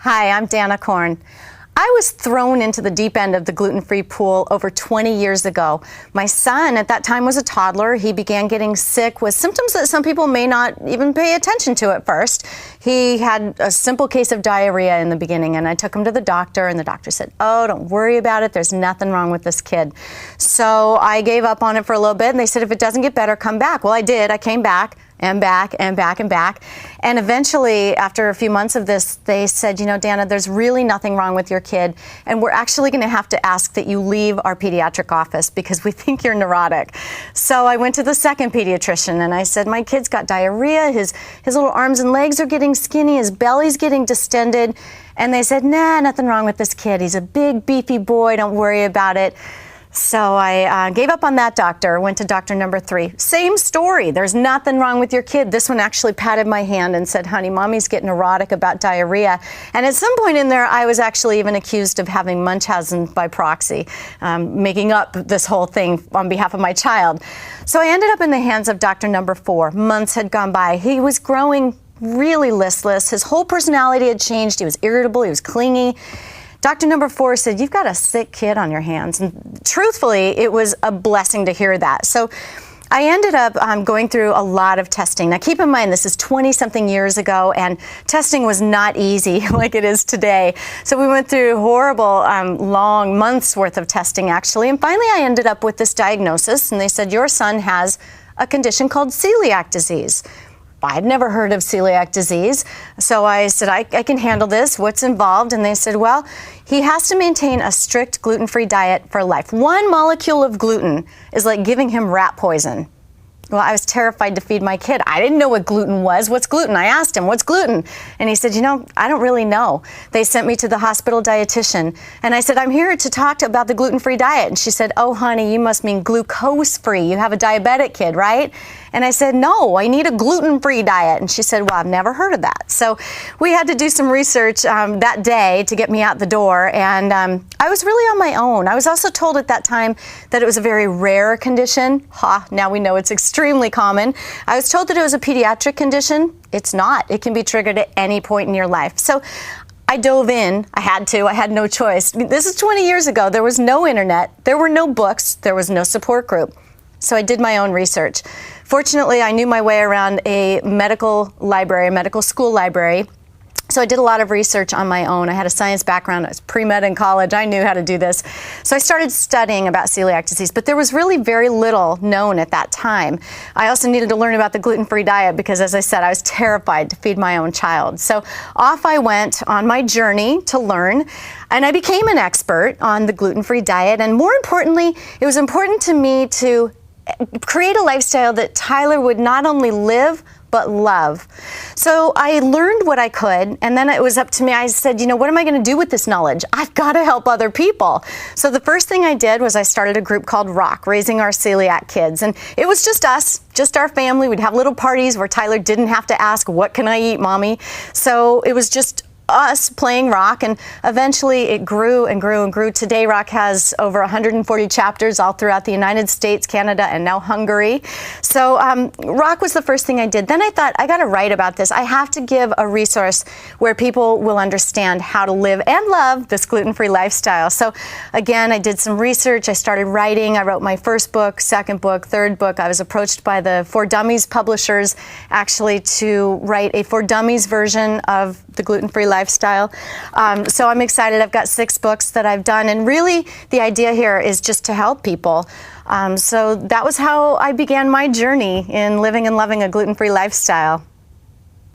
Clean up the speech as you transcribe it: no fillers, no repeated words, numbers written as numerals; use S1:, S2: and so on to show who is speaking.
S1: Hi, I'm Dana Korn. I was thrown into the deep end of the gluten-free pool over 20 years ago. My son at that time was a toddler. He began getting sick with symptoms that some people may not even pay attention to at first. He had a simple case of diarrhea in the beginning, and I took him to the doctor, and the doctor said, "Oh, don't worry about it. There's nothing wrong with this kid." So I gave up on it for a little bit, and they said, if it doesn't get better, come back. Well, I did. I came back. And back and back and back. And eventually, after a few months of this, they said, you know, Dana, there's really nothing wrong with your kid, and we're actually going to have to ask that you leave our pediatric office because we think you're neurotic. So I went to the second pediatrician and I said, my kid's got diarrhea, his little arms and legs are getting skinny, his belly's getting distended. And they said, nah, nothing wrong with this kid. He's a big, beefy boy, don't worry about it. So I gave up on that doctor, went to doctor number 3. Same story. There's nothing wrong with your kid. This one actually patted my hand and said, honey, mommy's getting neurotic about diarrhea. And at some point in there, I was actually even accused of having Munchausen by proxy, making up this whole thing on behalf of my child. So I ended up in the hands of doctor number 4. Months had gone by. He was growing really listless. His whole personality had changed. He was irritable. He was clingy. Doctor number 4 said, you've got a sick kid on your hands. And truthfully, it was a blessing to hear that. So I ended up going through a lot of testing. Now, keep in mind, this is 20-something years ago, and testing was not easy like it is today. So we went through horrible, long months worth of testing, actually. And finally, I ended up with this diagnosis, and they said, your son has a condition called celiac disease. I'd never heard of celiac disease. So I said, I can handle this. What's involved? And they said, well, he has to maintain a strict gluten-free diet for life. 1 molecule of gluten is like giving him rat poison. Well, I was terrified to feed my kid. I didn't know what gluten was. What's gluten? I asked him, what's gluten? And he said, you know, I don't really know. They sent me to the hospital dietitian. And I said, I'm here to talk about the gluten-free diet. And she said, oh, honey, you must mean glucose-free. You have a diabetic kid, right? And I said, no, I need a gluten-free diet. And she said, well, I've never heard of that. So we had to do some research that day to get me out the door. And I was really on my own. I was also told at that time that it was a very rare condition. Now we know it's extremely common. I was told that it was a pediatric condition. It's not. It can be triggered at any point in your life. So I dove in. I had to. I had no choice. I mean, this is 20 years ago. There was no internet. There were no books. There was no support group. So I did my own research. Fortunately, I knew my way around a medical library, a medical school library. So I did a lot of research on my own. I had a science background. I was pre-med in college. I knew how to do this. So I started studying about celiac disease, but there was really very little known at that time. I also needed to learn about the gluten-free diet because, as I said, I was terrified to feed my own child. So off I went on my journey to learn, and I became an expert on the gluten-free diet. And more importantly, it was important to me to create a lifestyle that Tyler would not only live, but love. So I learned what I could, and then it was up to me. I said, you know, what am I going to do with this knowledge? I've got to help other people. So the first thing I did was I started a group called ROCK, Raising Our Celiac Kids. And it was just us, just our family. We'd have little parties where Tyler didn't have to ask, what can I eat, Mommy? So it was just us playing ROCK, and eventually it grew and grew and grew. Today, ROCK has over 140 chapters all throughout the United States, Canada, and now Hungary. So ROCK was the first thing I did. Then I thought, I got to write about this. I have to give a resource where people will understand how to live and love this gluten-free lifestyle. So again, I did some research. I started writing. I wrote my first book, second book, third book. I was approached by the For Dummies publishers actually to write a For Dummies version of the gluten-free lifestyle. So I'm excited. I've got 6 books that I've done, and really the idea here is just to help people. So that was how I began my journey in living and loving a gluten-free lifestyle.